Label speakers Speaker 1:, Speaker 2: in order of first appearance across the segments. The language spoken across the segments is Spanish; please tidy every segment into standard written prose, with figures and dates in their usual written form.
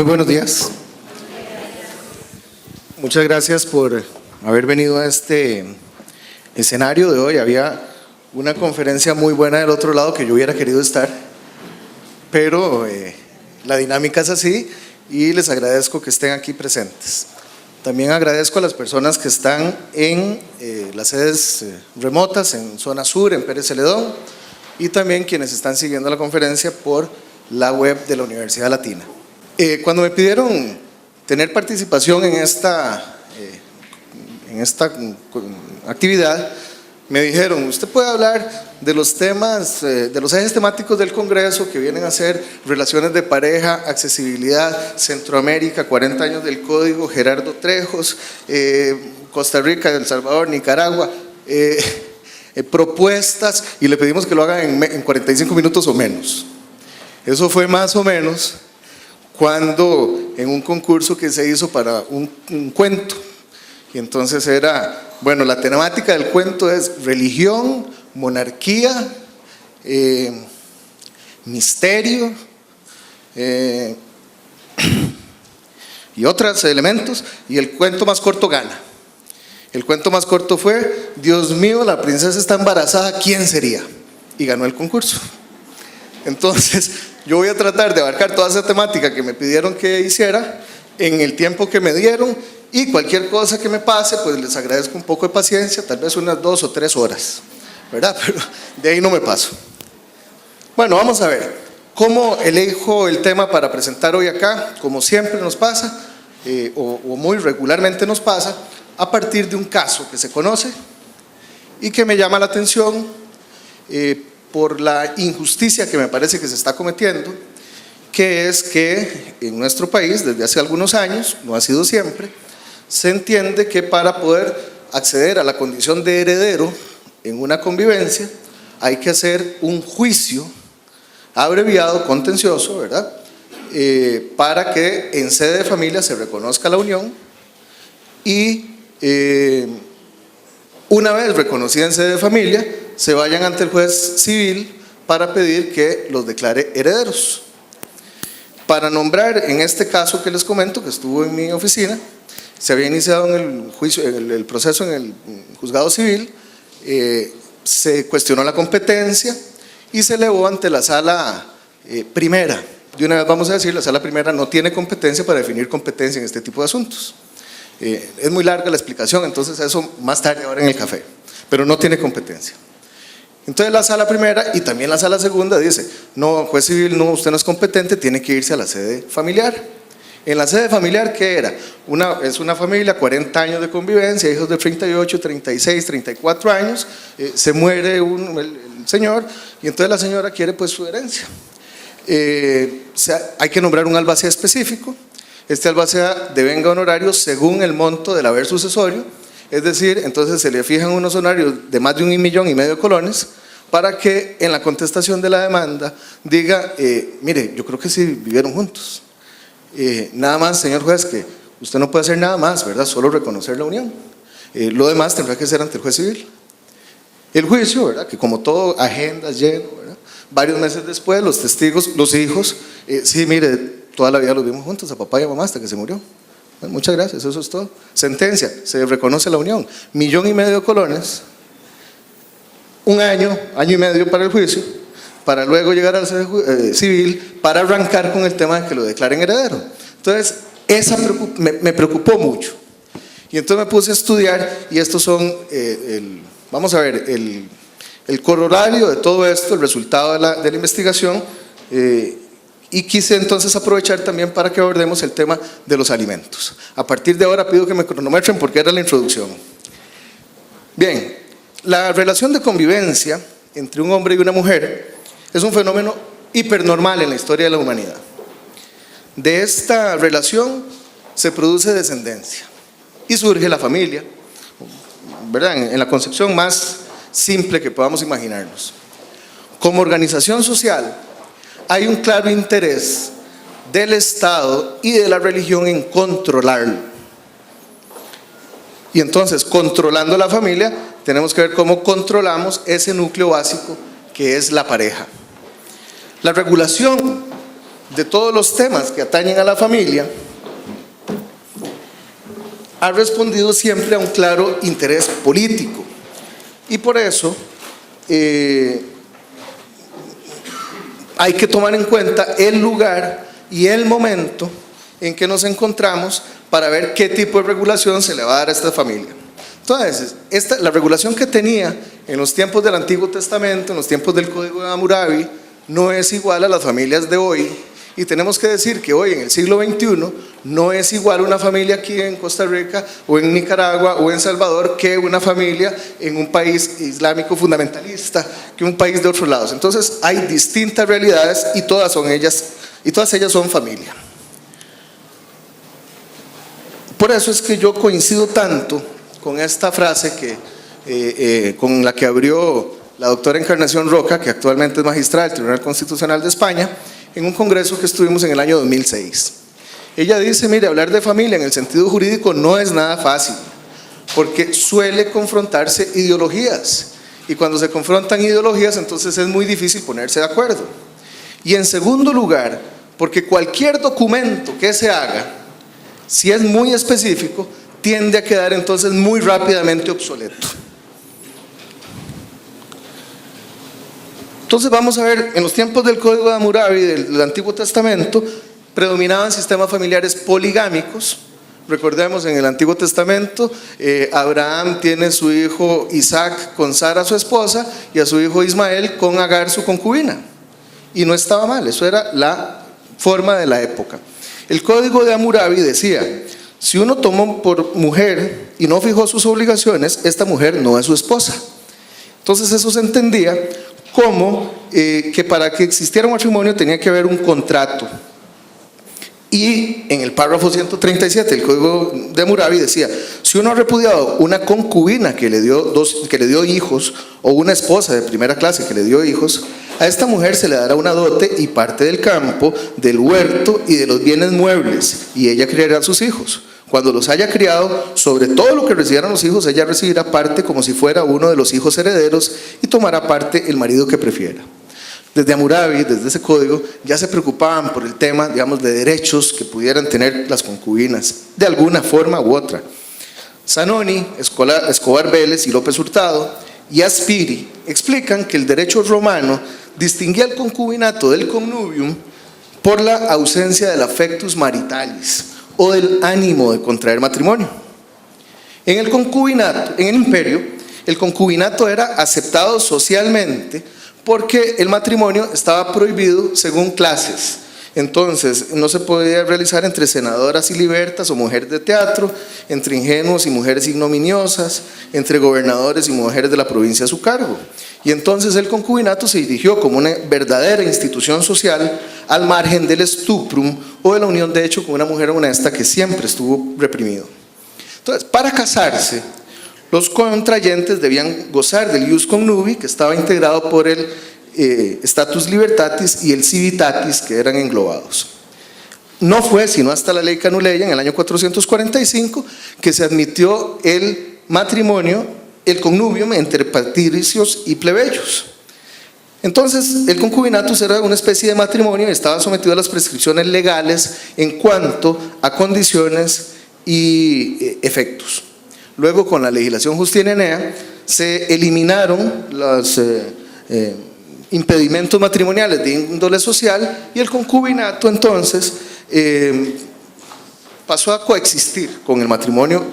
Speaker 1: Muy buenos días. Muchas gracias por haber venido a este escenario de hoy. Había una conferencia muy buena del otro lado que yo hubiera querido estar, pero la dinámica es así y les agradezco que estén aquí presentes. También agradezco a las personas que están en las sedes remotas, en Zona Sur, en Pérez Celedón, y también quienes están siguiendo la conferencia por la web de la Universidad Latina. Cuando me pidieron tener participación en esta actividad, me dijeron: usted puede hablar de los temas, de los ejes temáticos del Congreso, que vienen a ser relaciones de pareja, accesibilidad, Centroamérica, 40 años del Código, Gerardo Trejos, Costa Rica, El Salvador, Nicaragua, propuestas, y le pedimos que lo hagan en 45 minutos o menos. Eso fue más o menos cuando en un concurso que se hizo para un cuento, y entonces era, bueno, la temática del cuento es religión, monarquía, misterio y otros elementos, y el cuento más corto gana. El cuento más corto fue: Dios mío, la princesa está embarazada, ¿quién sería? Y ganó el concurso. Entonces yo voy a tratar de abarcar toda esa temática que me pidieron que hiciera en el tiempo que me dieron, y cualquier cosa que me pase, pues les agradezco un poco de paciencia, tal vez unas 2 o 3 horas, ¿verdad? Pero de ahí no me paso. Bueno, vamos a ver cómo elijo el tema para presentar hoy acá. Como siempre nos pasa, o muy regularmente nos pasa, a partir de un caso que se conoce y que me llama la atención por la injusticia que me parece que se está cometiendo, que es que en nuestro país, desde hace algunos años, no ha sido siempre, se entiende que para poder acceder a la condición de heredero en una convivencia hay que hacer un juicio abreviado, contencioso, ¿verdad? Para que en sede de familia se reconozca la unión, y una vez reconocida en sede de familia, se vayan ante el juez civil para pedir que los declare herederos. Para nombrar, en este caso que les comento, que estuvo en mi oficina, se había iniciado en el juicio, el proceso en el juzgado civil, se cuestionó la competencia y se elevó ante la sala primera. De una vez vamos a decir, la sala primera no tiene competencia para definir competencia en este tipo de asuntos. Es muy larga la explicación, entonces eso más tarde ahora en el café, pero no tiene competencia. Entonces la sala primera y también la sala segunda dice: no, juez civil, no, usted no es competente, tiene que irse a la sede familiar. En la sede familiar, ¿qué era? Es una familia, 40 años de convivencia, hijos de 38, 36, 34 años, se muere el señor, y entonces la señora quiere pues su herencia. Hay que nombrar un albacea específico. Este albacea devenga honorarios según el monto del haber sucesorio, es decir, entonces se le fijan unos honorarios de más de 1,5 millones de colones para que en la contestación de la demanda diga: mire, yo creo que sí vivieron juntos. Nada más, señor juez, que usted no puede hacer nada más, ¿verdad? Solo reconocer la unión. Lo demás tendrá que ser ante el juez civil. El juicio, ¿verdad? Que como todo, agendas lleno, ¿verdad? Varios meses después, los testigos, los hijos, sí, mire, toda la vida los vimos juntos, a papá y a mamá, hasta que se murió. Bueno, muchas gracias, eso es todo. Sentencia: se reconoce la unión. 1,5 millones de colones, 1 año, año y medio para el juicio, para luego llegar al civil para arrancar con el tema de que lo declaren heredero. Entonces, me preocupó mucho. Y entonces me puse a estudiar, y estos son, vamos a ver, el corolario de todo esto, el resultado de la investigación, y quise entonces aprovechar también para que abordemos el tema de los alimentos. A partir de ahora pido que me cronometren porque era la introducción. Bien, la relación de convivencia entre un hombre y una mujer es un fenómeno hipernormal en la historia de la humanidad. De esta relación se produce descendencia y surge la familia, ¿verdad? En la concepción más simple que podamos imaginarnos. Como organización social, hay un claro interés del Estado y de la religión en controlarlo. Y entonces, controlando la familia, tenemos que ver cómo controlamos ese núcleo básico que es la pareja. La regulación de todos los temas que atañen a la familia, ha respondido siempre a un claro interés político. Y por eso hay que tomar en cuenta el lugar y el momento en que nos encontramos para ver qué tipo de regulación se le va a dar a esta familia. Entonces, la regulación que tenía en los tiempos del Antiguo Testamento, en los tiempos del Código de Hammurabi, no es igual a las familias de hoy. Y tenemos que decir que hoy, en el siglo XXI, no es igual una familia aquí en Costa Rica o en Nicaragua o en Salvador que una familia en un país islámico fundamentalista, que un país de otros lados. Entonces hay distintas realidades y todas ellas son familia. Por eso es que yo coincido tanto con esta frase con la que abrió la doctora Encarnación Roca, que actualmente es magistrada del Tribunal Constitucional de España, en un congreso que estuvimos en el año 2006. Ella dice, mire, hablar de familia en el sentido jurídico no es nada fácil, porque suele confrontarse ideologías, y cuando se confrontan ideologías, entonces es muy difícil ponerse de acuerdo. Y en segundo lugar, porque cualquier documento que se haga, si es muy específico, tiende a quedar entonces muy rápidamente obsoleto. Entonces vamos a ver, en los tiempos del Código de Hammurabi, del Antiguo Testamento, predominaban sistemas familiares poligámicos. Recordemos, en el Antiguo Testamento, Abraham tiene a su hijo Isaac con Sara, su esposa, y a su hijo Ismael con Agar, su concubina. Y no estaba mal, eso era la forma de la época. El Código de Hammurabi decía, si uno tomó por mujer y no fijó sus obligaciones, esta mujer no es su esposa. Entonces eso se entendía como que para que existiera un matrimonio tenía que haber un contrato. Y en el párrafo 137 del Código de Hammurabi decía, si uno ha repudiado una concubina que le dio hijos, o una esposa de primera clase que le dio hijos, a esta mujer se le dará una dote y parte del campo, del huerto y de los bienes muebles, y ella criará a sus hijos. Cuando los haya criado, sobre todo lo que recibieran los hijos, ella recibirá parte como si fuera uno de los hijos herederos, y tomará parte el marido que prefiera. Desde Hammurabi, desde ese código, ya se preocupaban por el tema, digamos, de derechos que pudieran tener las concubinas, de alguna forma u otra. Zanoni, Escobar Vélez y López Hurtado y Aspiri explican que el derecho romano distinguía el concubinato del connubium por la ausencia del affectus maritalis, o del ánimo de contraer matrimonio. En el concubinato, en el imperio, el concubinato era aceptado socialmente porque el matrimonio estaba prohibido según clases. Entonces no se podía realizar entre senadoras y libertas o mujeres de teatro, entre ingenuos y mujeres ignominiosas, entre gobernadores y mujeres de la provincia a su cargo. Y entonces el concubinato se dirigió como una verdadera institución social al margen del stuprum, o de la unión de hecho con una mujer honesta, que siempre estuvo reprimido. Entonces, para casarse, los contrayentes debían gozar del ius connubii, que estaba integrado por el status libertatis y el civitatis, que eran englobados. No fue sino hasta la ley Canuleia, en el año 445, que se admitió el matrimonio, el connubium, entre patricios y plebeyos. Entonces, el concubinato era una especie de matrimonio y estaba sometido a las prescripciones legales en cuanto a condiciones y efectos. Luego, con la legislación Justinianea, se eliminaron los impedimentos matrimoniales de índole social, y el concubinato entonces pasó a coexistir con el matrimonio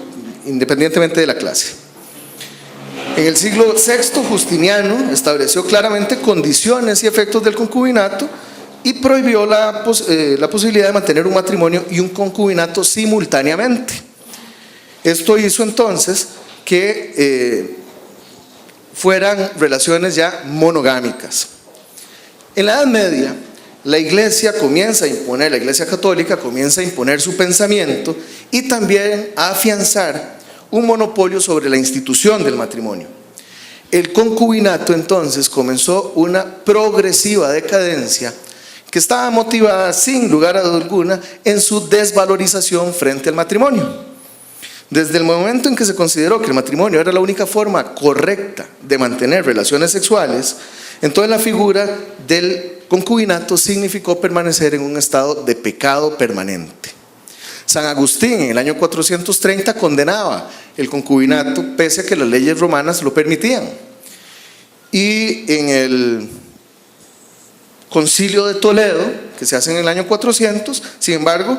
Speaker 1: independientemente de la clase. En el siglo VI, Justiniano estableció claramente condiciones y efectos del concubinato y prohibió la posibilidad de mantener un matrimonio y un concubinato simultáneamente. Esto hizo entonces que fueran relaciones ya monogámicas. En la Edad Media, la Iglesia Católica comienza a imponer su pensamiento y también a afianzar un monopolio sobre la institución del matrimonio. El concubinato entonces comenzó una progresiva decadencia que estaba motivada, sin lugar a duda alguna, en su desvalorización frente al matrimonio. Desde el momento en que se consideró que el matrimonio era la única forma correcta de mantener relaciones sexuales, entonces la figura del concubinato significó permanecer en un estado de pecado permanente. San Agustín en el año 430 condenaba el concubinato pese a que las leyes romanas lo permitían. Y en el Concilio de Toledo, que se hace en el año 400, sin embargo,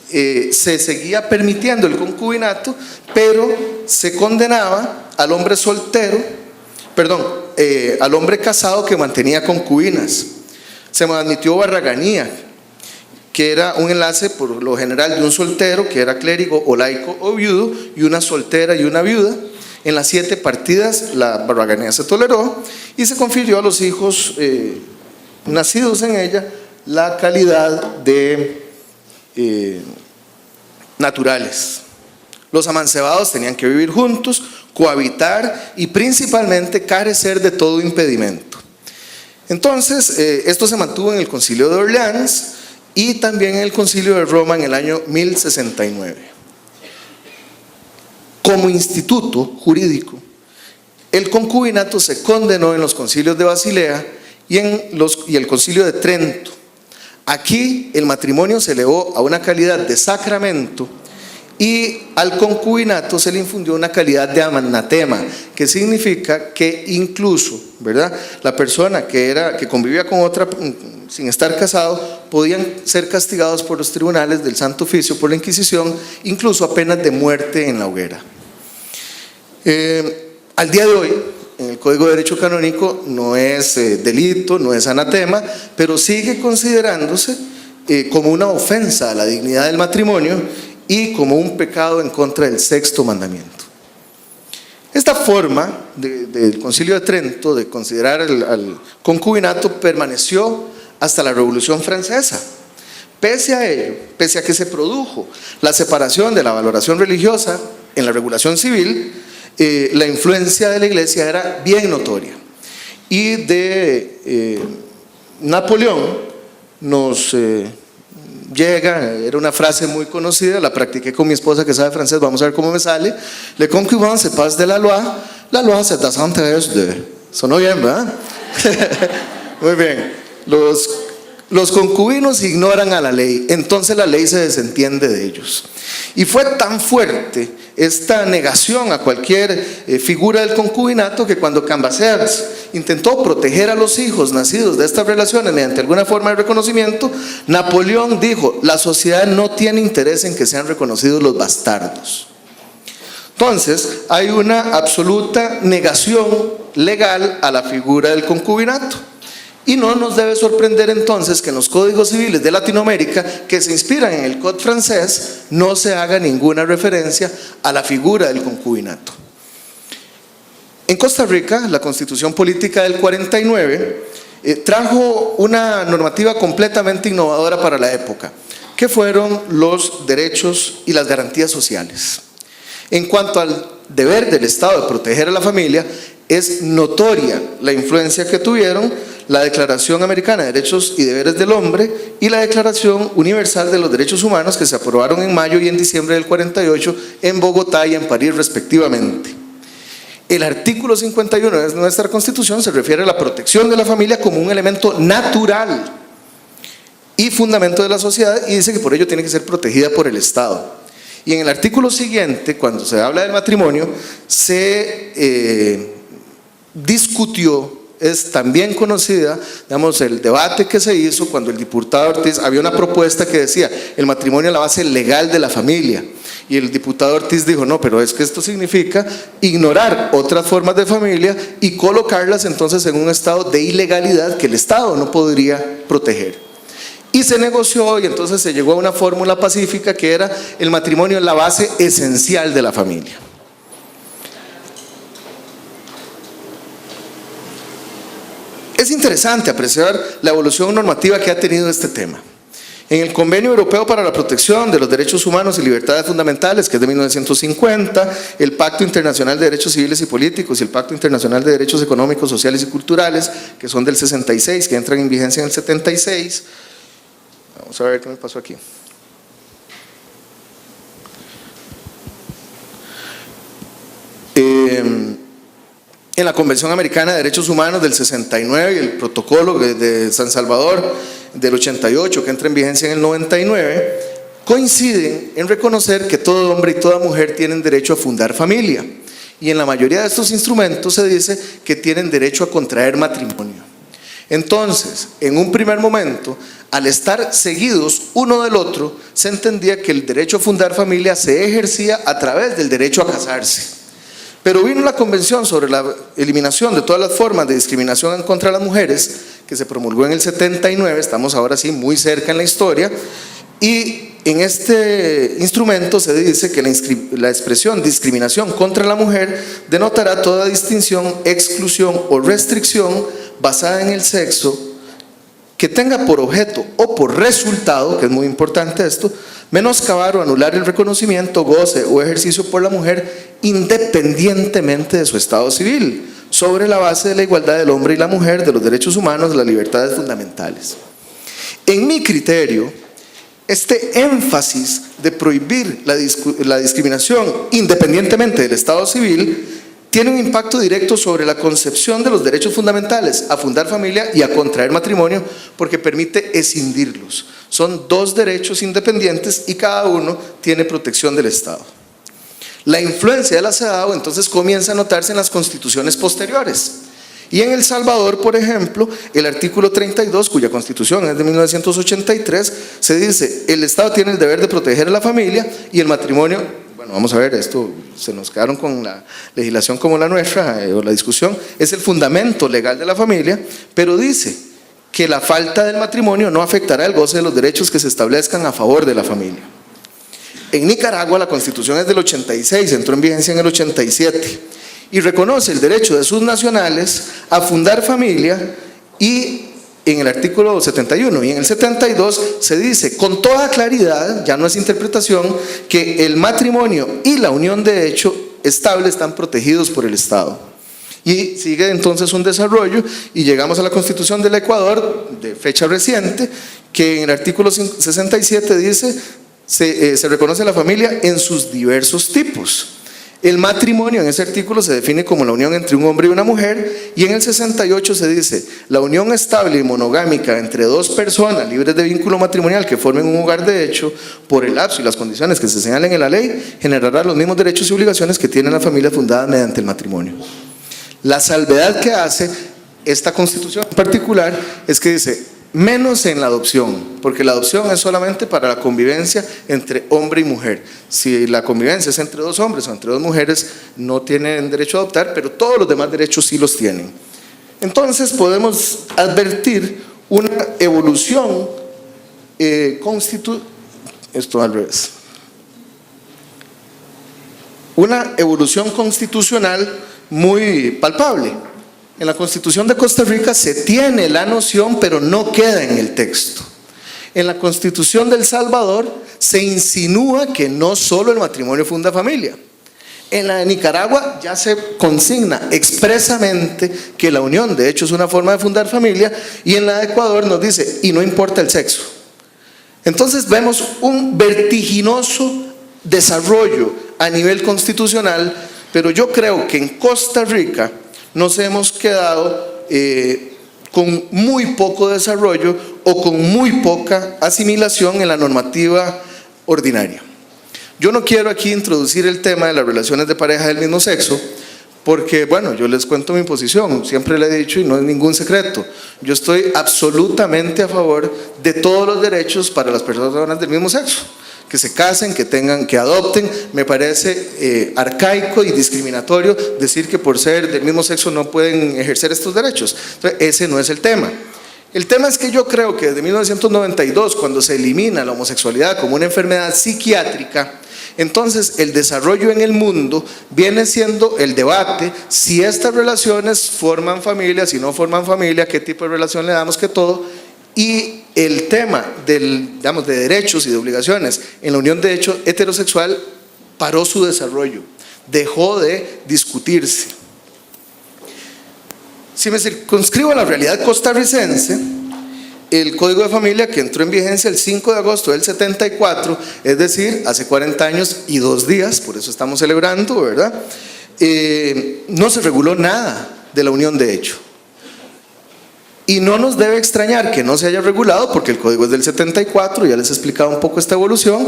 Speaker 1: se seguía permitiendo el concubinato, pero se condenaba al hombre soltero, al hombre casado que mantenía concubinas. Se admitió barraganía, que era un enlace por lo general de un soltero, que era clérigo o laico o viudo, y una soltera y una viuda. En las 7 partidas la barraganía se toleró y se confirió a los hijos nacidos en ella la calidad de naturales. Los amancebados tenían que vivir juntos, cohabitar y principalmente carecer de todo impedimento. Entonces, esto se mantuvo en el Concilio de Orleans y también en el Concilio de Roma en el año 1069. Como instituto jurídico, el concubinato se condenó en los concilios de Basilea y el Concilio de Trento. Aquí el matrimonio se elevó a una calidad de sacramento y al concubinato se le infundió una calidad de anatema, que significa que incluso, ¿verdad?, la persona que convivía con otra sin estar casado podían ser castigados por los tribunales del Santo Oficio, por la Inquisición, incluso a penas de muerte en la hoguera. Al día de hoy, en el Código de Derecho Canónico no es delito, no es anatema, pero sigue considerándose como una ofensa a la dignidad del matrimonio y como un pecado en contra del 6º mandamiento. Esta forma del Concilio de Trento de considerar al concubinato permaneció hasta la Revolución Francesa. Pese a ello, pese a que se produjo la separación de la valoración religiosa en la regulación civil, la influencia de la Iglesia era bien notoria. Y de Napoleón nos llega, era una frase muy conocida, la practiqué con mi esposa que sabe francés, vamos a ver cómo me sale: Le concubin se passe de la loi se davantage de. Sonó bien, ¿verdad? Muy bien. Los concubinos ignoran a la ley, entonces la ley se desentiende de ellos. Y fue tan fuerte esta negación a cualquier figura del concubinato que cuando Cambaceres intentó proteger a los hijos nacidos de estas relaciones mediante alguna forma de reconocimiento, Napoleón dijo: la sociedad no tiene interés en que sean reconocidos los bastardos. Entonces hay una absoluta negación legal a la figura del concubinato. Y no nos debe sorprender entonces que en los códigos civiles de Latinoamérica, que se inspiran en el Código francés, no se haga ninguna referencia a la figura del concubinato. En Costa Rica, la Constitución Política del 49 trajo una normativa completamente innovadora para la época, que fueron los derechos y las garantías sociales. En cuanto al deber del Estado de proteger a la familia, es notoria la influencia que tuvieron la Declaración Americana de Derechos y Deberes del Hombre y la Declaración Universal de los Derechos Humanos, que se aprobaron en mayo y en diciembre del 48 en Bogotá y en París respectivamente. El artículo 51 de nuestra Constitución se refiere a la protección de la familia como un elemento natural y fundamento de la sociedad, y dice que por ello tiene que ser protegida por el Estado. Y en el artículo siguiente, cuando se habla del matrimonio, se discutió, es también conocida, digamos, el debate que se hizo cuando el diputado Ortiz, había una propuesta que decía: el matrimonio es la base legal de la familia, y el diputado Ortiz dijo: no, pero es que esto significa ignorar otras formas de familia y colocarlas entonces en un estado de ilegalidad que el Estado no podría proteger. Y se negoció y entonces se llegó a una fórmula pacífica que era: el matrimonio es la base esencial de la familia. Es interesante apreciar la evolución normativa que ha tenido este tema. En el Convenio Europeo para la Protección de los Derechos Humanos y Libertades Fundamentales, que es de 1950, el Pacto Internacional de Derechos Civiles y Políticos y el Pacto Internacional de Derechos Económicos, Sociales y Culturales, que son del 66, que entran en vigencia en el 76. Vamos a ver qué me pasó aquí. en la Convención Americana de Derechos Humanos del 69 y el Protocolo de San Salvador del 88, que entra en vigencia en el 99, coinciden en reconocer que todo hombre y toda mujer tienen derecho a fundar familia. Y en la mayoría de estos instrumentos se dice que tienen derecho a contraer matrimonio. Entonces, en un primer momento, al estar seguidos uno del otro, se entendía que el derecho a fundar familia se ejercía a través del derecho a casarse. Pero vino la Convención sobre la eliminación de todas las formas de discriminación en contra de las mujeres, que se promulgó en el 79, estamos ahora sí muy cerca en la historia, y en este instrumento se dice que la expresión discriminación contra la mujer denotará toda distinción, exclusión o restricción basada en el sexo que tenga por objeto o por resultado, que es muy importante esto, menoscabar o anular el reconocimiento, goce o ejercicio por la mujer independientemente de su estado civil, sobre la base de la igualdad del hombre y la mujer, de los derechos humanos, de las libertades fundamentales. En mi criterio, este énfasis de prohibir la discriminación independientemente del estado civil tiene un impacto directo sobre la concepción de los derechos fundamentales a fundar familia y a contraer matrimonio, porque permite escindirlos. Son dos derechos independientes y cada uno tiene protección del Estado. La influencia de la CEDAW entonces comienza a notarse en las constituciones posteriores. Y en El Salvador, por ejemplo, el artículo 32, cuya constitución es de 1983, se dice: el Estado tiene el deber de proteger a la familia y el matrimonio. Bueno, vamos a ver, esto se nos quedaron con la legislación como la nuestra, o la discusión, es el fundamento legal de la familia, pero dice que la falta del matrimonio no afectará el goce de los derechos que se establezcan a favor de la familia. En Nicaragua la Constitución es del 86, entró en vigencia en el 87 y reconoce el derecho de sus nacionales a fundar familia, y en el artículo 71 y en el 72 se dice con toda claridad, ya no es interpretación, que el matrimonio y la unión de hecho estable están protegidos por el Estado. Y sigue entonces un desarrollo y llegamos a la Constitución del Ecuador de fecha reciente, que en el artículo 67 dice se reconoce la familia en sus diversos tipos. El matrimonio en ese artículo se define como la unión entre un hombre y una mujer, y en el 68 se dice: la unión estable y monogámica entre dos personas libres de vínculo matrimonial que formen un hogar de hecho, por el lapso y las condiciones que se señalen en la ley, generará los mismos derechos y obligaciones que tiene la familia fundada mediante el matrimonio. La salvedad que hace esta Constitución en particular es que dice: menos en la adopción, porque la adopción es solamente para la convivencia entre hombre y mujer. Si la convivencia es entre dos hombres o entre dos mujeres, no tienen derecho a adoptar, pero todos los demás derechos sí los tienen. Entonces podemos advertir una evolución una evolución constitucional muy palpable. En la Constitución de Costa Rica se tiene la noción, pero no queda en el texto. En la Constitución de El Salvador se insinúa que no solo el matrimonio funda familia. En la de Nicaragua ya se consigna expresamente que la unión de hecho es una forma de fundar familia, y en la de Ecuador nos dice: y no importa el sexo. Entonces vemos un vertiginoso desarrollo a nivel constitucional, pero yo creo que en Costa Rica nos hemos quedado con muy poco desarrollo o con muy poca asimilación en la normativa ordinaria. Yo no quiero aquí introducir el tema de las relaciones de pareja del mismo sexo, porque, bueno, yo les cuento mi posición, siempre le he dicho y no es ningún secreto. Yo estoy absolutamente a favor de todos los derechos para las personas del mismo sexo. Que se casen, que tengan, que adopten. Me parece arcaico y discriminatorio decir que por ser del mismo sexo no pueden ejercer estos derechos. Entonces, ese no es el tema. El tema es que yo creo que desde 1992, cuando se elimina la homosexualidad como una enfermedad psiquiátrica, entonces el desarrollo en el mundo viene siendo el debate si estas relaciones forman familia, si no forman familia, qué tipo de relación le damos, que todo. Y el tema de derechos y de obligaciones en la unión de hecho heterosexual paró su desarrollo, dejó de discutirse. Si me circunscribo a la realidad costarricense, el Código de Familia, que entró en vigencia el 5 de agosto del 74, es decir, hace 40 años y 2 días, por eso estamos celebrando, ¿verdad? no se reguló nada de la unión de hecho. Y no nos debe extrañar que no se haya regulado porque el código es del 74, ya les he explicado un poco esta evolución,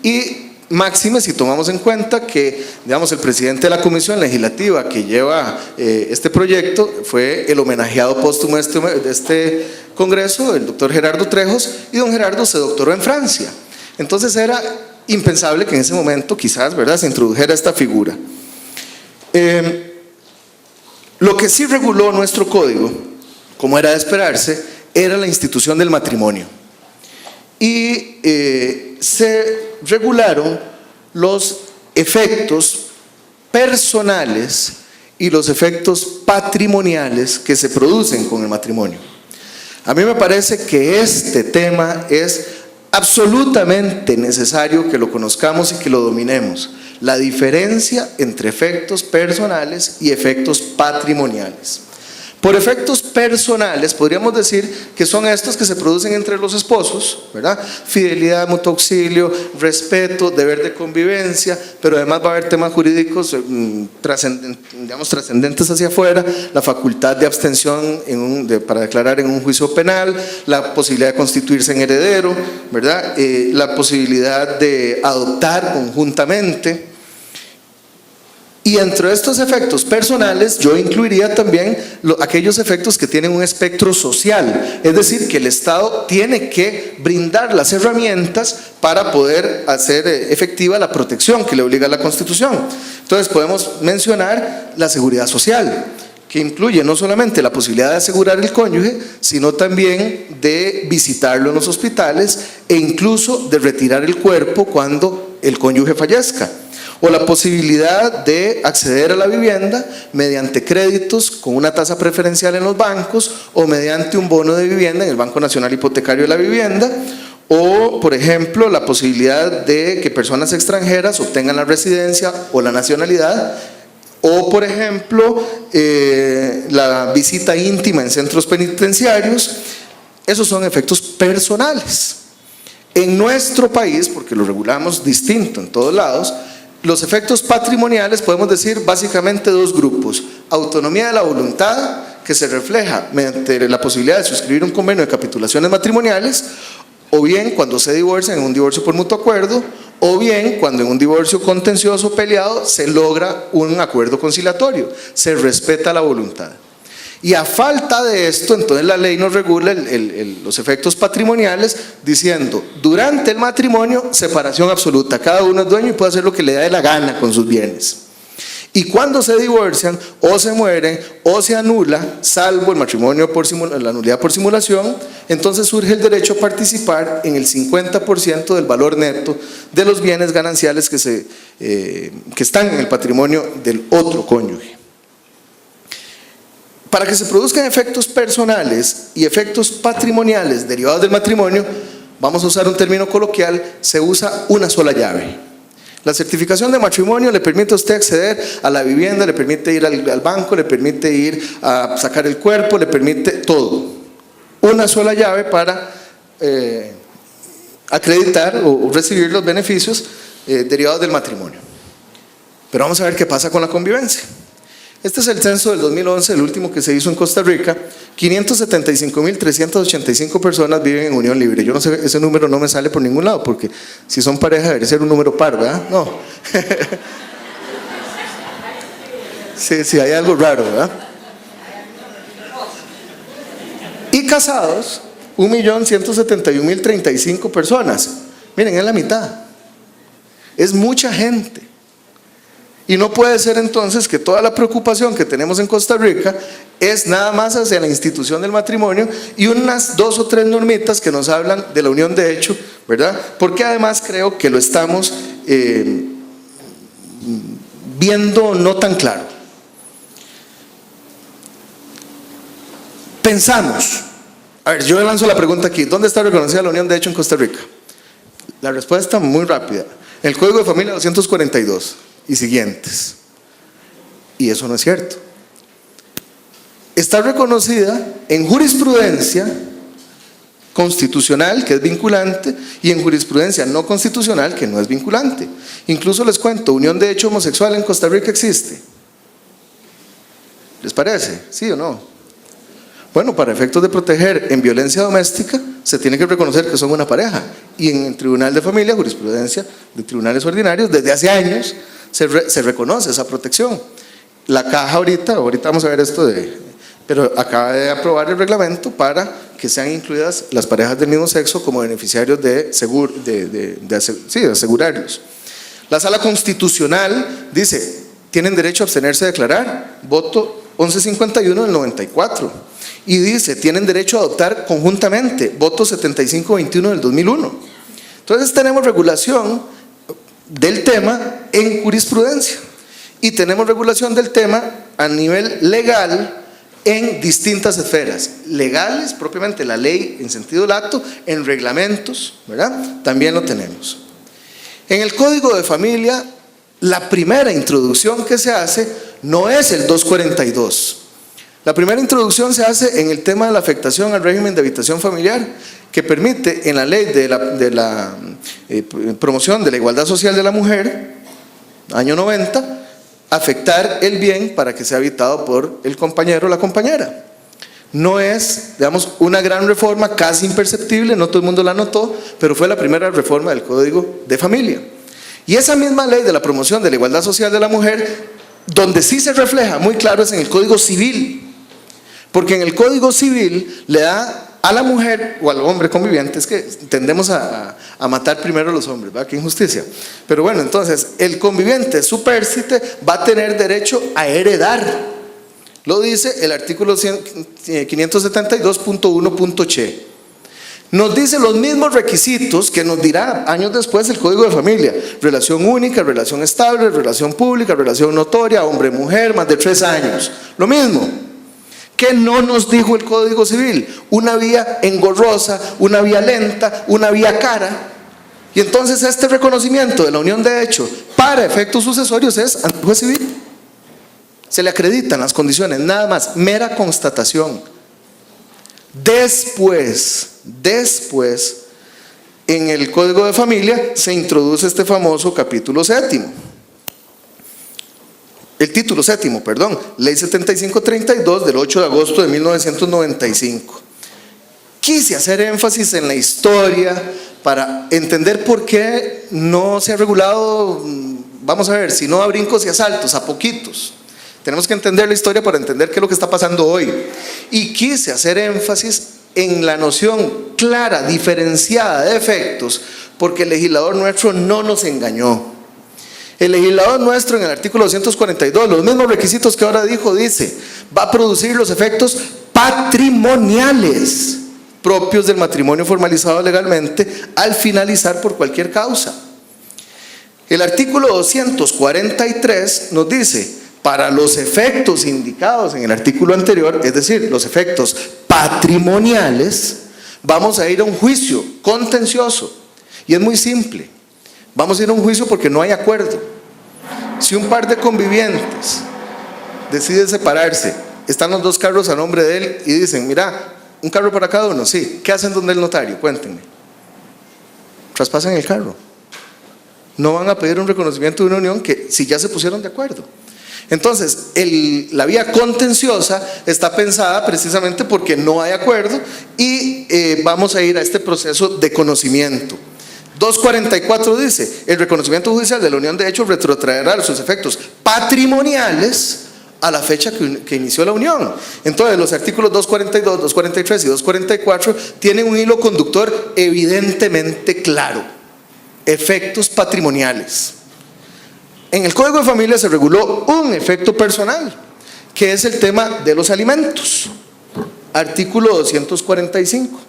Speaker 1: y máxime si tomamos en cuenta que, digamos, el presidente de la comisión legislativa que lleva este proyecto fue el homenajeado póstumo de este congreso, el doctor Gerardo Trejos, y don Gerardo se doctoró en Francia. Entonces era impensable que en ese momento quizás, ¿verdad?, se introdujera esta figura. Lo que sí reguló nuestro código, como era de esperarse, era la institución del matrimonio. Y se regularon los efectos personales y los efectos patrimoniales que se producen con el matrimonio. A mí me parece que este tema es absolutamente necesario que lo conozcamos y que lo dominemos. La diferencia entre efectos personales y efectos patrimoniales. Por efectos personales podríamos decir que son estos que se producen entre los esposos, ¿verdad? Fidelidad, mutuo auxilio, respeto, deber de convivencia, pero además va a haber temas jurídicos trascendentes hacia afuera, la facultad de abstención para declarar en un juicio penal, la posibilidad de constituirse en heredero, ¿verdad? La posibilidad de adoptar conjuntamente. Y entre estos efectos personales yo incluiría también aquellos efectos que tienen un espectro social, es decir, que el Estado tiene que brindar las herramientas para poder hacer efectiva la protección que le obliga la Constitución. Entonces podemos mencionar la seguridad social, que incluye no solamente la posibilidad de asegurar el cónyuge, sino también de visitarlo en los hospitales e incluso de retirar el cuerpo cuando el cónyuge fallezca. O la posibilidad de acceder a la vivienda mediante créditos con una tasa preferencial en los bancos o mediante un bono de vivienda en el Banco Nacional Hipotecario de la Vivienda, o por ejemplo la posibilidad de que personas extranjeras obtengan la residencia o la nacionalidad, o por ejemplo la visita íntima en centros penitenciarios. Esos son efectos personales. En nuestro país, porque lo regulamos distinto en todos lados, los efectos patrimoniales podemos decir básicamente dos grupos: autonomía de la voluntad, que se refleja mediante la posibilidad de suscribir un convenio de capitulaciones matrimoniales, o bien cuando se divorcian en un divorcio por mutuo acuerdo, o bien cuando en un divorcio contencioso peleado se logra un acuerdo conciliatorio, se respeta la voluntad. Y a falta de esto, entonces la ley nos regula los efectos patrimoniales diciendo: durante el matrimonio, separación absoluta, cada uno es dueño y puede hacer lo que le dé la gana con sus bienes. Y cuando se divorcian o se mueren o se anula, salvo el matrimonio la nulidad por simulación, entonces surge el derecho a participar en el 50% del valor neto de los bienes gananciales que están en el patrimonio del otro cónyuge. Para que se produzcan efectos personales y efectos patrimoniales derivados del matrimonio, vamos a usar un término coloquial, se usa una sola llave. La certificación de matrimonio le permite a usted acceder a la vivienda, le permite ir al banco, le permite ir a sacar el cuerpo, le permite todo. Una sola llave para acreditar o recibir los beneficios derivados del matrimonio. Pero vamos a ver qué pasa con la convivencia. Este es el censo del 2011, el último que se hizo en Costa Rica. 575.385 personas viven en unión libre. Yo no sé, ese número no me sale por ningún lado, porque si son pareja debería ser un número par, ¿verdad? No. Sí, hay algo raro, ¿verdad? Y casados, 1.171.035 personas. Miren, es la mitad. Es mucha gente. Y no puede ser entonces que toda la preocupación que tenemos en Costa Rica es nada más hacia la institución del matrimonio y unas 2 o 3 normitas que nos hablan de la unión de hecho, ¿verdad? Porque además creo que lo estamos viendo no tan claro. Pensamos, a ver, yo lanzo la pregunta aquí: ¿dónde está reconocida la unión de hecho en Costa Rica? La respuesta muy rápida: en el Código de Familia 242 y siguientes. Y eso no es cierto. Está reconocida en jurisprudencia constitucional, que es vinculante, y en jurisprudencia no constitucional, que no es vinculante. Incluso les cuento, unión de hecho homosexual en Costa Rica existe. ¿Les parece? ¿Sí o no? Bueno, para efectos de proteger en violencia doméstica, se tiene que reconocer que son una pareja. Y en el Tribunal de Familia, jurisprudencia de tribunales ordinarios, desde hace años se reconoce esa protección. La caja ahorita vamos a ver esto pero acaba de aprobar el reglamento para que sean incluidas las parejas del mismo sexo como beneficiarios de asegurarios. La Sala Constitucional dice, tienen derecho a abstenerse de declarar, voto 1151 del 94. Y dice, tienen derecho a adoptar conjuntamente, voto 7521 del 2001. Entonces tenemos regulación del tema en jurisprudencia y tenemos regulación del tema a nivel legal en distintas esferas, legales, propiamente la ley en sentido lato, en reglamentos, ¿verdad? También lo tenemos. En el Código de Familia, la primera introducción que se hace no es el 242. La primera introducción se hace en el tema de la afectación al régimen de habitación familiar, que permite en la ley de la promoción de la igualdad social de la mujer, año 90, afectar el bien para que sea habitado por el compañero o la compañera. No es, digamos, una gran reforma, casi imperceptible, no todo el mundo la notó, pero fue la primera reforma del Código de Familia. Y esa misma ley de la promoción de la igualdad social de la mujer, donde sí se refleja muy claro es en el Código Civil, porque en el Código Civil le da a la mujer o al hombre conviviente, es que tendemos a matar primero a los hombres, ¿verdad? Qué injusticia. Pero bueno, entonces el conviviente supérsite va a tener derecho a heredar. Lo dice el artículo 572.1.ch. Nos dice los mismos requisitos que nos dirá años después el Código de Familia: relación única, relación estable, relación pública, relación notoria, hombre-mujer, más de 3 años. Lo mismo. ¿Qué no nos dijo el Código Civil? Una vía engorrosa, una vía lenta, una vía cara. Y entonces este reconocimiento de la unión de hecho para efectos sucesorios es ante el juez civil. Se le acreditan las condiciones, nada más, mera constatación. Después, en el Código de Familia se introduce este famoso capítulo séptimo. El título séptimo, perdón, Ley 7532 del 8 de agosto de 1995. Quise hacer énfasis en la historia para entender por qué no se ha regulado, vamos a ver, si no a brincos y a saltos, a poquitos. Tenemos que entender la historia para entender qué es lo que está pasando hoy. Y quise hacer énfasis en la noción clara, diferenciada de efectos, porque el legislador nuestro no nos engañó. El legislador nuestro en el artículo 242, los mismos requisitos que ahora dijo, dice, va a producir los efectos patrimoniales propios del matrimonio formalizado legalmente al finalizar por cualquier causa. El artículo 243 nos dice, para los efectos indicados en el artículo anterior, es decir, los efectos patrimoniales, vamos a ir a un juicio contencioso. Y es muy simple. Vamos a ir a un juicio porque no hay acuerdo. Si un par de convivientes decide separarse, están los 2 carros a nombre de él y dicen, mira, un carro para cada uno, sí, ¿qué hacen donde el notario? Cuéntenme. Traspasan el carro. No van a pedir un reconocimiento de una unión que si ya se pusieron de acuerdo. Entonces, la vía contenciosa está pensada precisamente porque no hay acuerdo y vamos a ir a este proceso de conocimiento. 244 dice, el reconocimiento judicial de la unión de hecho retrotraerá sus efectos patrimoniales a la fecha que inició la unión. Entonces los artículos 242, 243 y 244 tienen un hilo conductor evidentemente claro: efectos patrimoniales. En el Código de Familia se reguló un efecto personal, que es el tema de los alimentos, artículo 245.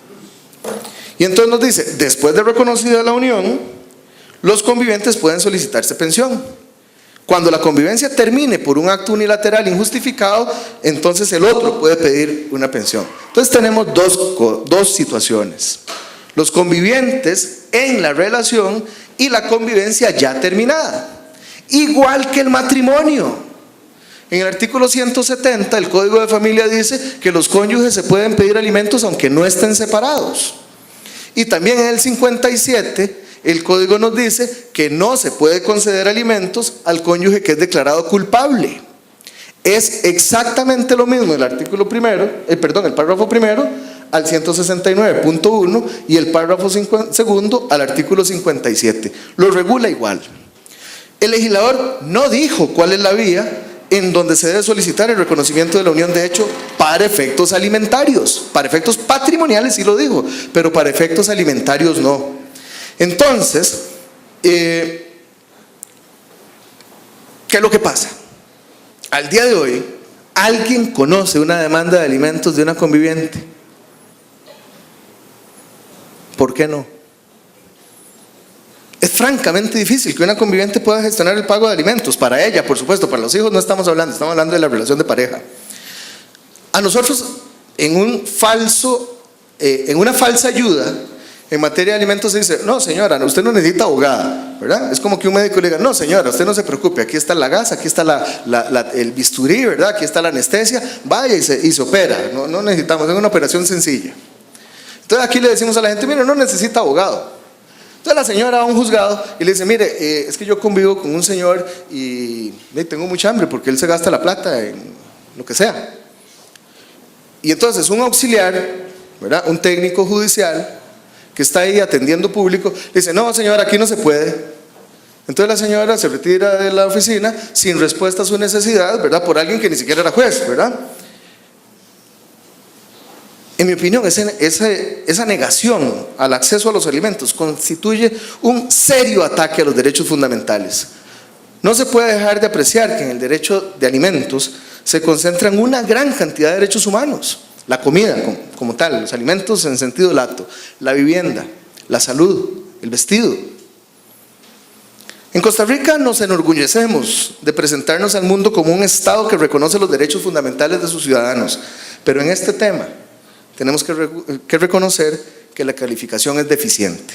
Speaker 1: Y entonces nos dice, después de reconocida la unión, los convivientes pueden solicitarse pensión. Cuando la convivencia termine por un acto unilateral injustificado, entonces el otro puede pedir una pensión. Entonces tenemos dos situaciones: los convivientes en la relación y la convivencia ya terminada. Igual que el matrimonio. En el artículo 170 el Código de Familia dice que los cónyuges se pueden pedir alimentos aunque no estén separados. Y también en el 57 el Código nos dice que no se puede conceder alimentos al cónyuge que es declarado culpable. Es exactamente lo mismo el artículo primero, el párrafo primero al 169.1 y el párrafo segundo al artículo 57. Lo regula igual. El legislador no dijo cuál es la vía en donde se debe solicitar el reconocimiento de la unión de hecho para efectos alimentarios. Para efectos patrimoniales sí lo dijo, pero para efectos alimentarios no. Entonces, ¿qué es lo que pasa? Al día de hoy, ¿alguien conoce una demanda de alimentos de una conviviente? ¿Por qué no? Es francamente difícil que una conviviente pueda gestionar el pago de alimentos. Para ella, por supuesto, para los hijos no estamos hablando de la relación de pareja. A nosotros, en una falsa ayuda en materia de alimentos se dice: no señora, usted no necesita abogada, ¿verdad? Es como que un médico le diga: no señora, usted no se preocupe, aquí está la gasa, aquí está el bisturí, ¿verdad? Aquí está la anestesia, vaya y se opera, no necesitamos, es una operación sencilla. Entonces aquí le decimos a la gente: mire, no necesita abogado. Entonces la señora va a un juzgado y le dice: mire, es que yo convivo con un señor y tengo mucha hambre porque él se gasta la plata en lo que sea. Y entonces un auxiliar, ¿verdad? Un técnico judicial que está ahí atendiendo público, le dice: no señora, aquí no se puede. Entonces la señora se retira de la oficina sin respuesta a su necesidad, ¿verdad? Por alguien que ni siquiera era juez, ¿verdad? En mi opinión, esa negación al acceso a los alimentos constituye un serio ataque a los derechos fundamentales. No se puede dejar de apreciar que en el derecho de alimentos se concentran una gran cantidad de derechos humanos. La comida como tal, los alimentos en sentido lato, la vivienda, la salud, el vestido. En Costa Rica nos enorgullecemos de presentarnos al mundo como un Estado que reconoce los derechos fundamentales de sus ciudadanos, pero en este tema tenemos que reconocer que la calificación es deficiente.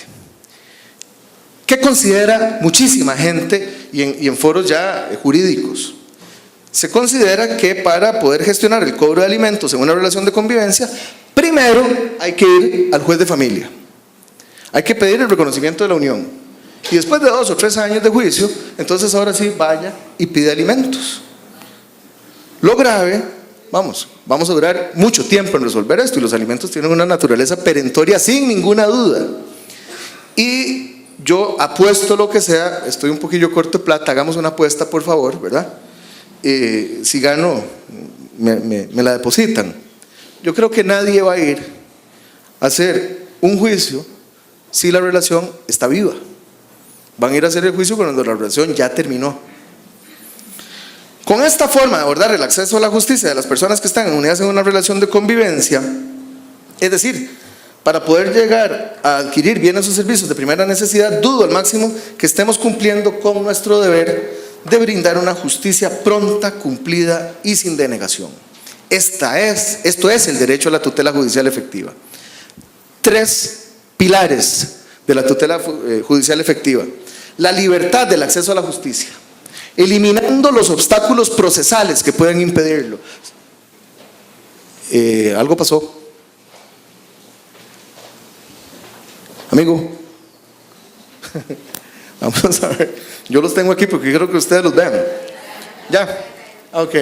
Speaker 1: ¿Qué considera muchísima gente y en foros ya jurídicos? Se considera que para poder gestionar el cobro de alimentos en una relación de convivencia, primero hay que ir al juez de familia. Hay que pedir el reconocimiento de la unión. Y después de 2 o 3 años de juicio, entonces ahora sí vaya y pide alimentos. Lo grave, vamos a durar mucho tiempo en resolver esto, y los alimentos tienen una naturaleza perentoria sin ninguna duda. Y yo apuesto lo que sea, estoy un poquillo corto de plata, hagamos una apuesta por favor, ¿verdad? Si gano, me la depositan. Yo creo que nadie va a ir a hacer un juicio si la relación está viva. Van a ir a hacer el juicio cuando la relación ya terminó. Con esta forma de abordar el acceso a la justicia de las personas que están unidas en una relación de convivencia, es decir, para poder llegar a adquirir bienes o servicios de primera necesidad, dudo al máximo que estemos cumpliendo con nuestro deber de brindar una justicia pronta, cumplida y sin denegación. Esto es el derecho a la tutela judicial efectiva. 3 pilares de la tutela judicial efectiva: la libertad del acceso a la justicia, eliminando los obstáculos procesales que pueden impedirlo. Algo pasó, amigo. Vamos a ver, yo los tengo aquí porque quiero que ustedes los vean. Ya, ok.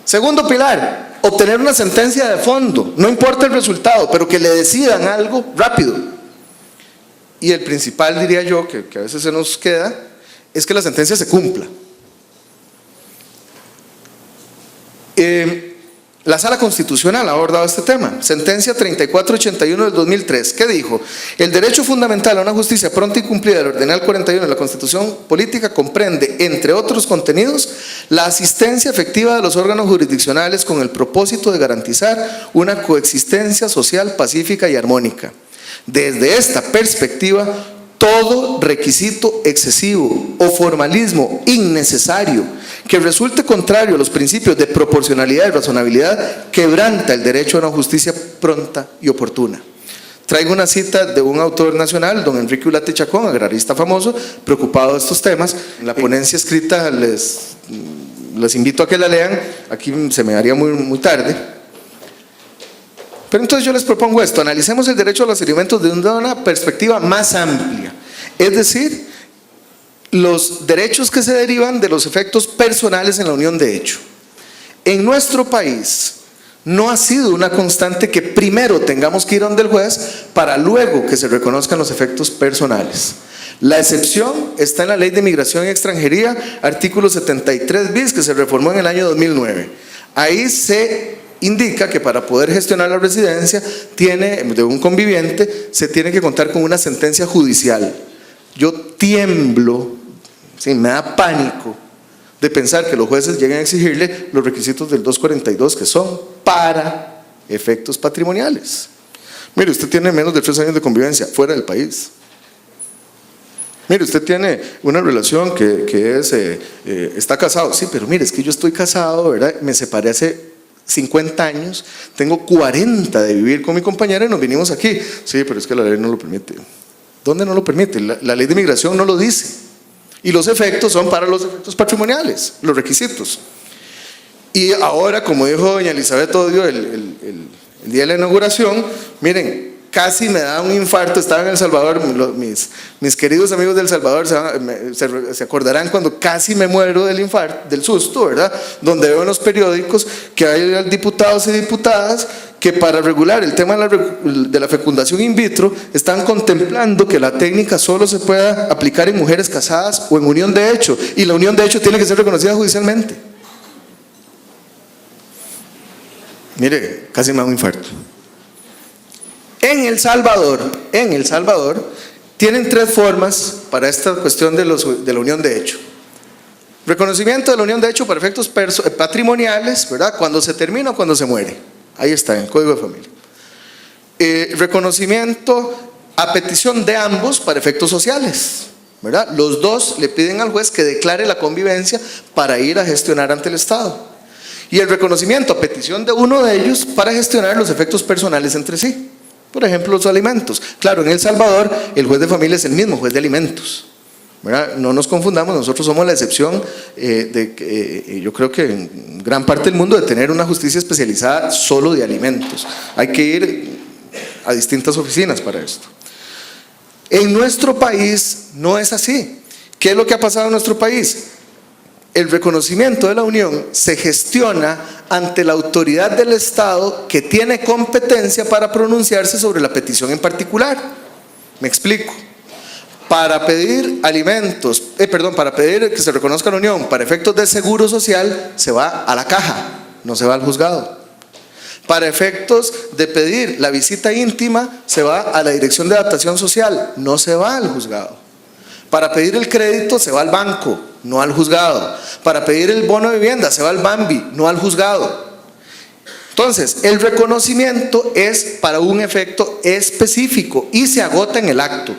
Speaker 1: Segundo pilar: obtener una sentencia de fondo, no importa el resultado, pero que le decidan algo rápido. Y el principal, diría yo, que a veces se nos queda, es que la sentencia se cumpla. La Sala Constitucional ha abordado este tema. Sentencia 3481 del 2003. ¿Qué dijo? El derecho fundamental a una justicia pronta y cumplida del Ordenal 41 de la Constitución Política comprende, entre otros contenidos, la asistencia efectiva de los órganos jurisdiccionales con el propósito de garantizar una coexistencia social pacífica y armónica. Desde esta perspectiva, todo requisito excesivo o formalismo innecesario que resulte contrario a los principios de proporcionalidad y razonabilidad quebranta el derecho a una justicia pronta y oportuna. Traigo una cita de un autor nacional, don Enrique Ulate Chacón, agrarista famoso, preocupado de estos temas. En la ponencia escrita les invito a que la lean, aquí se me haría muy tarde. Pero entonces yo les propongo esto: analicemos el derecho a los alimentos desde una perspectiva más amplia, es decir, los derechos que se derivan de los efectos personales en la unión de hecho. En nuestro país no ha sido una constante que primero tengamos que ir donde el juez para luego que se reconozcan los efectos personales. La excepción está en la Ley de Migración y Extranjería, artículo 73 bis, que se reformó en el año 2009. Ahí se indica que para poder gestionar la residencia de un conviviente se tiene que contar con una sentencia judicial. Yo tiemblo, sí, me da pánico de pensar que los jueces lleguen a exigirle los requisitos del 242, que son para efectos patrimoniales. Mire, usted tiene menos de 3 años de convivencia fuera del país. Mire, usted tiene una relación que está casado. Sí, pero mire, es que yo estoy casado, ¿verdad? Me separé hace 50 años, tengo 40 de vivir con mi compañera y nos vinimos aquí. Sí, pero es que la ley no lo permite. ¿Dónde no lo permite? La ley de migración no lo dice. Y los efectos son para los efectos patrimoniales, los requisitos. Y ahora, como dijo doña Elizabeth Odio el día de la inauguración, miren, casi me da un infarto. Estaba en El Salvador, mis queridos amigos del Salvador se acordarán cuando casi me muero del infarto, del susto, ¿verdad? Donde veo en los periódicos que hay diputados y diputadas que para regular el tema de la fecundación in vitro están contemplando que la técnica solo se pueda aplicar en mujeres casadas o en unión de hecho, y la unión de hecho tiene que ser reconocida judicialmente. Mire, casi me da un infarto. En El Salvador, tienen 3 formas para esta cuestión de la unión de hecho. Reconocimiento de la unión de hecho para efectos patrimoniales, ¿verdad? Cuando se termina o cuando se muere. Ahí está, en el Código de Familia. Reconocimiento a petición de ambos para efectos sociales, ¿verdad? Los dos le piden al juez que declare la convivencia para ir a gestionar ante el Estado. Y el reconocimiento a petición de uno de ellos para gestionar los efectos personales entre sí. Por ejemplo, los alimentos. Claro, en El Salvador el juez de familia es el mismo juez de alimentos, ¿verdad? No nos confundamos, nosotros somos la excepción yo creo que en gran parte del mundo, de tener una justicia especializada solo de alimentos. Hay que ir a distintas oficinas para esto. En nuestro país no es así. ¿Qué es lo que ha pasado en nuestro país? El reconocimiento de la unión se gestiona ante la autoridad del Estado que tiene competencia para pronunciarse sobre la petición en particular. Me explico. Para pedir para pedir que se reconozca la unión para efectos de seguro social, se va a la caja, no se va al juzgado. Para efectos de pedir la visita íntima, se va a la Dirección de Adaptación Social, no se va al juzgado. Para pedir el crédito, se va al banco, no al juzgado. Para pedir el bono de vivienda, se va al BAMBI, no al juzgado. Entonces, el reconocimiento es para un efecto específico y se agota en el acto.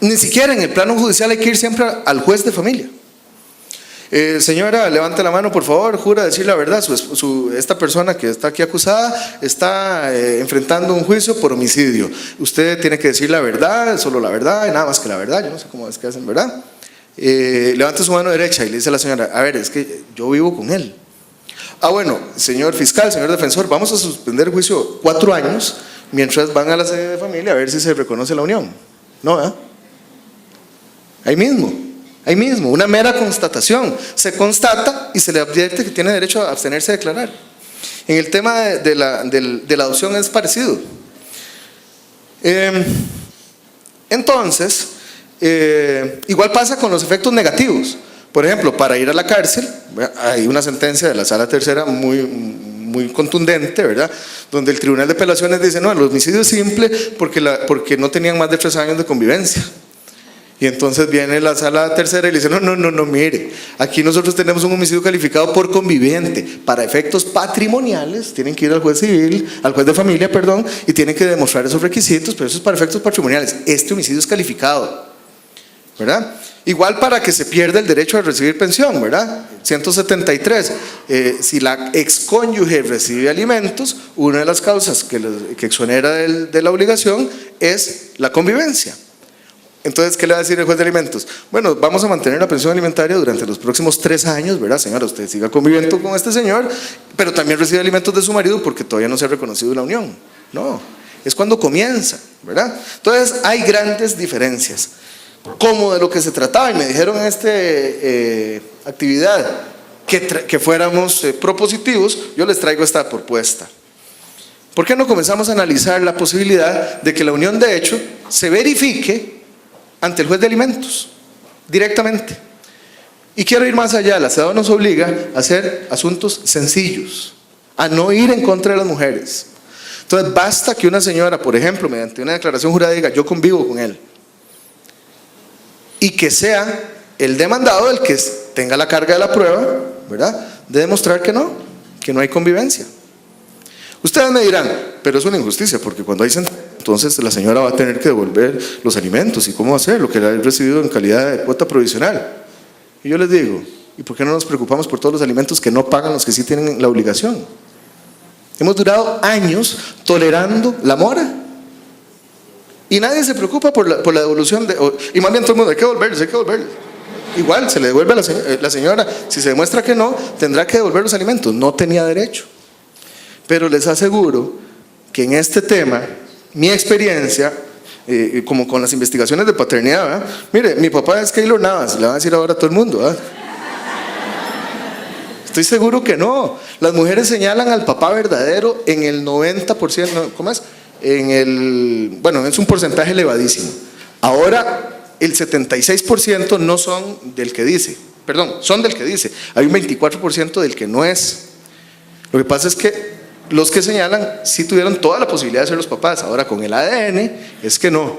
Speaker 1: Ni siquiera en el plano judicial hay que ir siempre al juez de familia. Señora, levante la mano por favor, jura decir la verdad. Esta persona que está aquí acusada está enfrentando un juicio por homicidio. Usted tiene que decir la verdad, solo la verdad y nada más que la verdad. Yo no sé cómo es que hacen, ¿verdad? Levante su mano derecha y le dice a la señora: a ver, es que yo vivo con él. Ah, bueno, señor fiscal, señor defensor, vamos a suspender el juicio 4 años mientras van a la sede de familia a ver si se reconoce la unión. No, ¿eh? Ahí mismo, una mera constatación. Se constata y se le advierte que tiene derecho a abstenerse de declarar. En el tema de la adopción es parecido. Entonces, igual pasa con los efectos negativos. Por ejemplo, para ir a la cárcel, hay una sentencia de la Sala Tercera muy contundente, ¿verdad? Donde el Tribunal de Apelaciones dice: no, el homicidio es simple porque no tenían más de 3 años de convivencia. Y entonces viene la Sala Tercera y le dice: no, mire, aquí nosotros tenemos un homicidio calificado por conviviente. Para efectos patrimoniales tienen que ir al juez civil, al juez de familia, perdón, y tienen que demostrar esos requisitos, pero eso es para efectos patrimoniales. Este homicidio es calificado, ¿verdad? Igual para que se pierda el derecho a recibir pensión, ¿verdad? 173, si la excónyuge recibe alimentos, una de las causas que exonera de la obligación es la convivencia. Entonces, ¿qué le va a decir el juez de alimentos? Bueno, vamos a mantener la pensión alimentaria durante los próximos 3 años, ¿verdad? Señora, usted siga conviviendo con este señor, pero también recibe alimentos de su marido porque todavía no se ha reconocido la unión. No, es cuando comienza, ¿verdad? Entonces, hay grandes diferencias. como de lo que se trataba, y me dijeron en esta actividad que fuéramos propositivos, yo les traigo esta propuesta. ¿Por qué no comenzamos a analizar la posibilidad de que la unión de hecho se verifique ante el juez de alimentos directamente? Y quiero ir más allá. La CEDAW nos obliga a hacer asuntos sencillos, a no ir en contra de las mujeres. Entonces basta que una señora, por ejemplo, mediante una declaración jurada diga yo convivo con él, y que sea el demandado el que tenga la carga de la prueba, ¿verdad?, de demostrar que no hay convivencia. Ustedes me dirán, pero es una injusticia, porque cuando hay sentencia, entonces la señora va a tener que devolver los alimentos. ¿Y cómo hacer? Lo que ha recibido en calidad de cuota provisional. Y yo les digo, ¿y por qué no nos preocupamos por todos los alimentos que no pagan los que sí tienen la obligación? Hemos durado años tolerando la mora y nadie se preocupa por la devolución y más bien todo el mundo, hay que devolverles. Igual se le devuelve a la señora, si se demuestra que no, tendrá que devolver los alimentos. No tenía derecho. Pero les aseguro que en este tema, mi experiencia, como con las investigaciones de paternidad, ¿verdad? Mire, mi papá es Keylor Navas, le van a decir ahora a todo el mundo, ¿verdad? Estoy seguro que no. Las mujeres señalan al papá verdadero en el 90%, ¿cómo es? Bueno, es un porcentaje elevadísimo. Ahora, el 76% no son del que dice, perdón, son del que dice. Hay un 24% del que no es. Lo que pasa es que los que señalan sí tuvieron toda la posibilidad de ser los papás. Ahora con el ADN es que no,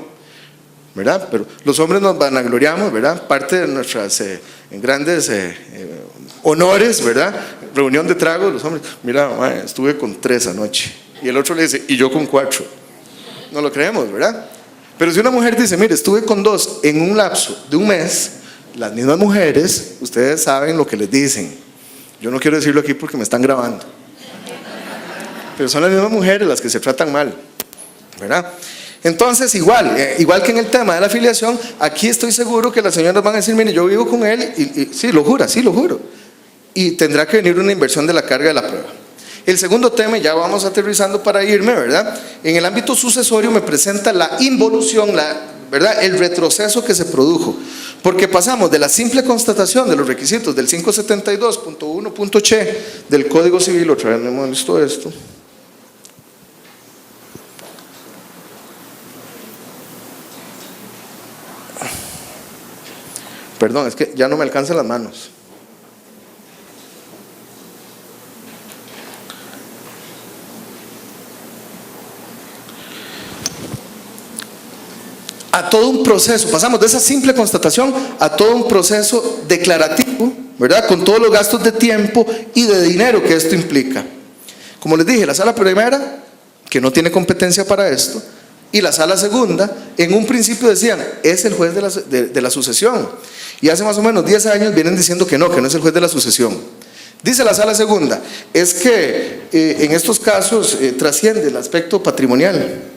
Speaker 1: ¿verdad? Pero los hombres nos vanagloriamos, ¿verdad? Parte de nuestras grandes honores, ¿verdad? Reunión de trago, los hombres, mira, mamá, estuve con 3 anoche. Y el otro le dice, y yo con 4. No lo creemos, ¿verdad? Pero si una mujer dice, mire, estuve con 2 en un lapso de un mes, las mismas mujeres, ustedes saben lo que les dicen. Yo no quiero decirlo aquí porque me están grabando. Pero son las mismas mujeres las que se tratan mal, ¿verdad? Entonces igual que en el tema de la afiliación, aquí estoy seguro que las señoras van a decir, mire, yo vivo con él y sí, lo juro. Y tendrá que venir una inversión de la carga de la prueba. El segundo tema, ya vamos aterrizando para irme, ¿verdad? En el ámbito sucesorio me presenta la involución, ¿verdad?, el retroceso que se produjo, porque pasamos de la simple constatación de los requisitos del 572.1.che del Código Civil, otra vez no hemos visto esto, perdón, es que ya no me alcanzan las manos. A todo un proceso, pasamos de esa simple constatación a todo un proceso declarativo, ¿verdad?, con todos los gastos de tiempo y de dinero que esto implica. Como les dije, la sala primera, que no tiene competencia para esto, y la sala segunda, en un principio decían, es el juez de la sucesión. Y hace más o menos 10 años vienen diciendo que no es el juez de la sucesión. Dice la sala segunda, es que en estos casos trasciende el aspecto patrimonial.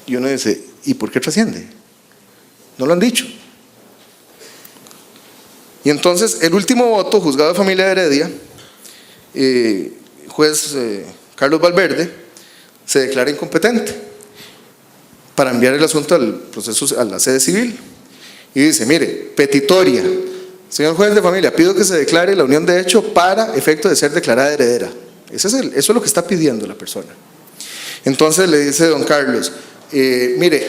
Speaker 1: Y uno dice, ¿y por qué trasciende? No lo han dicho. Y entonces el último voto, juzgado de familia de Heredia, juez Carlos Valverde, se declara incompetente para enviar el asunto al proceso, a la sede civil. Y dice, mire, petitoria, señor juez de familia, pido que se declare la unión de hecho para efecto de ser declarada heredera. Eso es lo que está pidiendo la persona. Entonces le dice don Carlos, mire,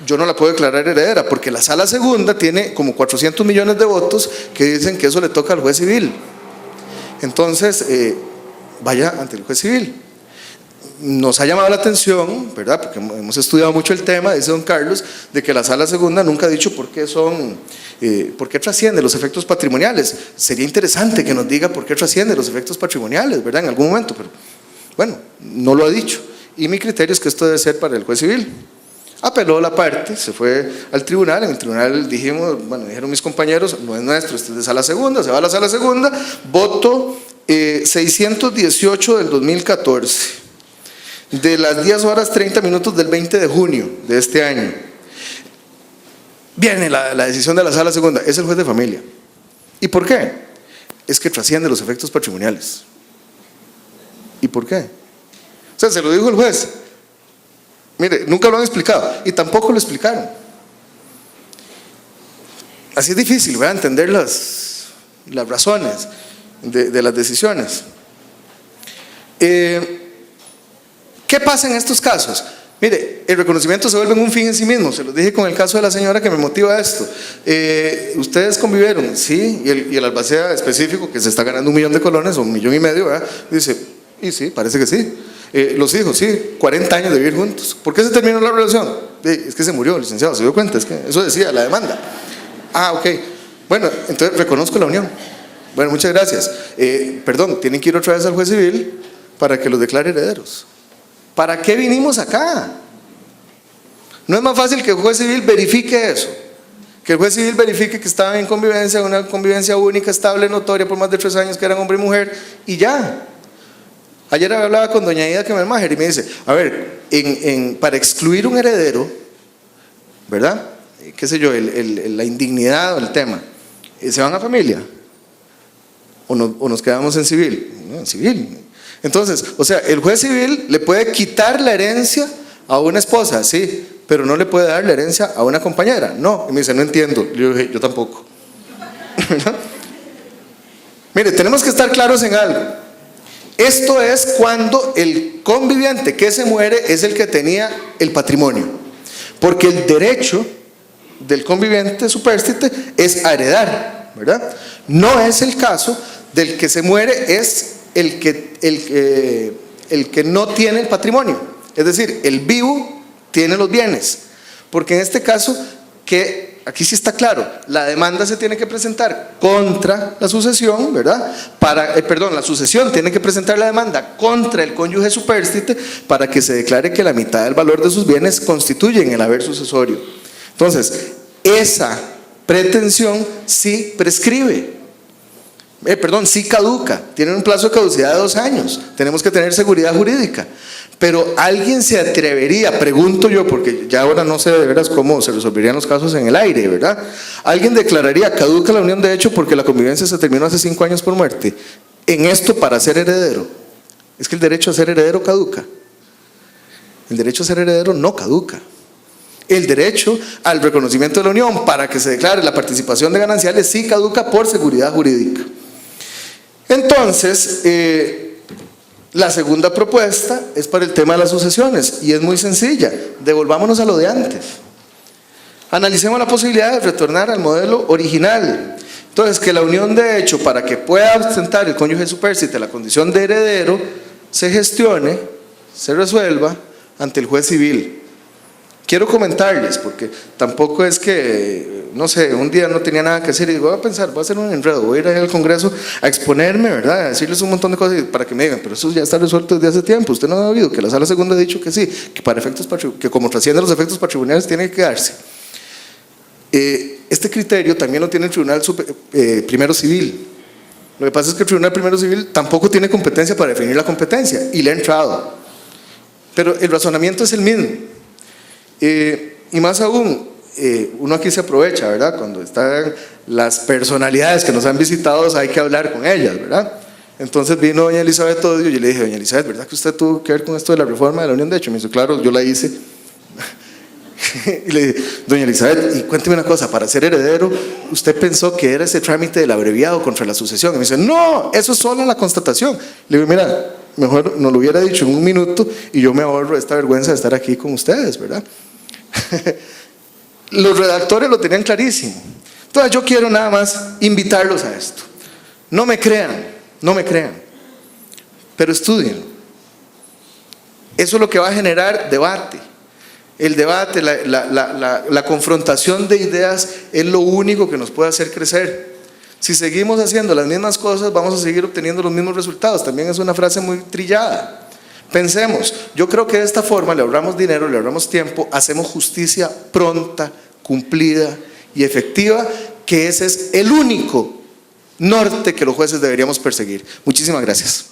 Speaker 1: yo no la puedo declarar heredera porque la sala segunda tiene como 400 millones de votos que dicen que eso le toca al juez civil. Entonces, vaya ante el juez civil. Nos ha llamado la atención, ¿verdad?, porque hemos estudiado mucho el tema, dice don Carlos, de que la sala segunda nunca ha dicho por qué trasciende los efectos patrimoniales. Sería interesante que nos diga por qué trasciende los efectos patrimoniales, ¿verdad?, en algún momento, pero bueno, no lo ha dicho. Y mi criterio es que esto debe ser para el juez civil. Apeló la parte, se fue al tribunal, en el tribunal dijeron mis compañeros, no es nuestro, este es de sala segunda, se va a la sala segunda, voto 618 del 2014. De las 10 horas 30 minutos del 20 de junio de este año, viene la decisión de la sala segunda, es el juez de familia. ¿Y por qué? Es que trasciende los efectos patrimoniales. ¿Y por qué? O sea, se lo dijo el juez. Mire, nunca lo han explicado y tampoco lo explicaron. así es difícil, ¿verdad?, entender las razones de las decisiones. ¿Qué pasa en estos casos? Mire, el reconocimiento se vuelve un fin en sí mismo. Se los dije con el caso de la señora que me motiva esto. Ustedes convivieron, sí, y el albacea específico, que se está ganando 1 millón de colones o 1,5 millones, ¿verdad?, dice, y sí, parece que sí. Los hijos, sí, 40 años de vivir juntos. ¿Por qué se terminó la relación? Es que se murió, licenciado, ¿se dio cuenta? Es que eso decía la demanda. Ah, ok. Bueno, entonces reconozco la unión. Bueno, muchas gracias. Perdón, tienen que ir otra vez al juez civil para que los declare herederos. ¿Para qué vinimos acá? ¿No es más fácil que el juez civil verifique eso? Que el juez civil verifique que estaban en convivencia, una convivencia única, estable, notoria, por más de 3 años, que eran hombre y mujer, y ya. Ayer hablaba con doña Ida Kemelmacher y me dice, a ver, para excluir un heredero, ¿verdad?, qué sé yo, la indignidad o el tema, ¿se van a familia? ¿O nos quedamos en civil? No, en civil. Entonces, o sea, el juez civil le puede quitar la herencia a una esposa, sí, pero no le puede dar la herencia a una compañera. No, y me dice, no entiendo. Yo dije, yo tampoco. Mire, tenemos que estar claros en algo. Esto es cuando el conviviente que se muere es el que tenía el patrimonio, porque el derecho del conviviente supérstite es a heredar, ¿verdad? No es el caso del que se muere, es el que no tiene el patrimonio, es decir, el vivo tiene los bienes, porque en este caso, que aquí sí está claro, la demanda se tiene que presentar contra la sucesión, ¿verdad? La sucesión tiene que presentar la demanda contra el cónyuge supérstite para que se declare que la mitad del valor de sus bienes constituyen el haber sucesorio. Entonces, esa pretensión sí prescribe. Sí caduca, tiene un plazo de caducidad de 2 años, tenemos que tener seguridad jurídica, pero alguien se atrevería, pregunto yo, porque ya ahora no sé de veras cómo se resolverían los casos en el aire, ¿verdad? Alguien declararía caduca la unión de hecho porque la convivencia se terminó hace 5 años por muerte, en esto para ser heredero. Es que el derecho a ser heredero caduca, el derecho a ser heredero no caduca. El derecho al reconocimiento de la unión para que se declare la participación de gananciales sí caduca por seguridad jurídica. Entonces, la segunda propuesta es para el tema de las sucesiones y es muy sencilla, devolvámonos a lo de antes. Analicemos la posibilidad de retornar al modelo original. Entonces, que la unión de hecho, para que pueda ostentar el cónyuge supérstite la condición de heredero, se gestione, se resuelva ante el juez civil. Quiero comentarles, porque tampoco es que, no sé, un día no tenía nada que hacer y digo, voy a pensar, voy a hacer un enredo, voy a ir al Congreso a exponerme, ¿verdad?, a decirles un montón de cosas para que me digan, pero eso ya está resuelto desde hace tiempo. Usted no ha oído que la Sala Segunda ha dicho que sí, que para efectos que como trasciende los efectos patrimoniales tiene que quedarse. Este criterio también lo tiene el Tribunal Primero Civil. Lo que pasa es que el Tribunal Primero Civil tampoco tiene competencia para definir la competencia y le ha entrado, pero el razonamiento es el mismo. Y más aún, uno aquí se aprovecha, ¿verdad? Cuando están las personalidades que nos han visitado, hay que hablar con ellas, ¿verdad? Entonces vino doña Elizabeth Odio y yo le dije, doña Elizabeth, ¿verdad que usted tuvo que ver con esto de la reforma de la unión de hecho? Me dijo, claro, yo la hice. Y le dije, doña Elizabeth, y cuénteme una cosa, para ser heredero, ¿usted pensó que era ese trámite del abreviado contra la sucesión? Y me dice, no, eso es solo la constatación. Le digo, mira, mejor nos lo hubiera dicho en 1 minuto y yo me ahorro esta vergüenza de estar aquí con ustedes, ¿verdad? Los redactores lo tenían clarísimo. Entonces yo quiero nada más invitarlos a esto. No me crean, pero estudien. Eso es lo que va a generar debate. El debate, la confrontación de ideas es lo único que nos puede hacer crecer. Si seguimos haciendo las mismas cosas, vamos a seguir obteniendo los mismos resultados. También es una frase muy trillada. Pensemos, yo creo que de esta forma le ahorramos dinero, le ahorramos tiempo, hacemos justicia pronta, cumplida y efectiva, que ese es el único norte que los jueces deberíamos perseguir. Muchísimas gracias.